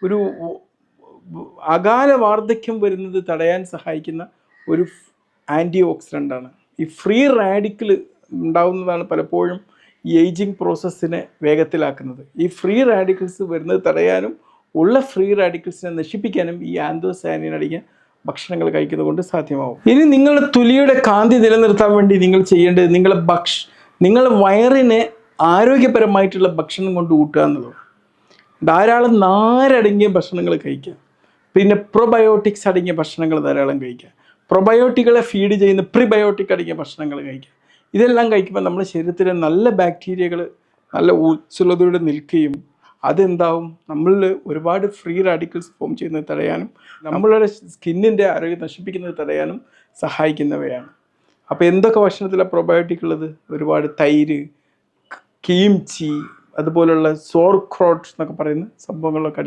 ഒരു അകാല വാർദ്ധക്യം വരുന്നത് തടയാൻ സഹായിക്കുന്ന ഒരു ആൻറ്റി ഓക്സിഡൻ്റാണ്. ഈ ഫ്രീ റാഡിക്കൽ ഉണ്ടാകുന്നതാണ് പലപ്പോഴും ഈ ഏജിങ് പ്രോസസ്സിനെ വേഗത്തിലാക്കുന്നത്. ഈ ഫ്രീ റാഡിക്കൽസ് വരുന്നത് തടയാനും ഉള്ള ഫ്രീ റാഡിക്കൽസിനെ നശിപ്പിക്കാനും ഈ ആന്തോസയാനിൻ അടങ്ങിയ ഭക്ഷണങ്ങൾ കഴിക്കുന്നത് കൊണ്ട് സാധ്യമാവും. ഇനി നിങ്ങളുടെ തൊലിയുടെ കാന്തി നിലനിർത്താൻ വേണ്ടി നിങ്ങൾ ചെയ്യേണ്ടത് നിങ്ങളുടെ വയറിനെ ആരോഗ്യപരമായിട്ടുള്ള ഭക്ഷണം കൊണ്ട് കൂട്ടുക എന്നുള്ളത്. ധാരാളം നാരടങ്ങിയ ഭക്ഷണങ്ങൾ കഴിക്കുക. പിന്നെ പ്രൊബയോട്ടിക്സ് അടങ്ങിയ ഭക്ഷണങ്ങൾ ധാരാളം കഴിക്കുക. പ്രൊബയോട്ടിക്കുകളെ ഫീഡ് ചെയ്യുന്ന പ്രിബയോട്ടിക് അടങ്ങിയ ഭക്ഷണങ്ങൾ കഴിക്കുക. ഇതെല്ലാം കഴിക്കുമ്പോൾ നമ്മുടെ ശരീരത്തിലെ നല്ല ബാക്ടീരിയകൾ നല്ല ഊർജ്ജസ്വലതയോടെ നിൽക്കുകയും അതെന്താവും നമ്മളിൽ ഒരുപാട് ഫ്രീ റാഡിക്കൽസ് ഫോം ചെയ്യുന്നത് തടയാനും നമ്മളുടെ സ്കിന്നിൻ്റെ ആരോഗ്യം നശിപ്പിക്കുന്നത് തടയാനും സഹായിക്കുന്നവയാണ്. അപ്പോൾ എന്തൊക്കെ ഭക്ഷണത്തിലാണ് പ്രൊബയോട്ടിക് ഉള്ളത്? ഒരുപാട് തൈര്, കീംചി, അതുപോലുള്ള സോർക്രോട്ട് എന്നൊക്കെ പറയുന്ന സംഭവങ്ങളൊക്കെ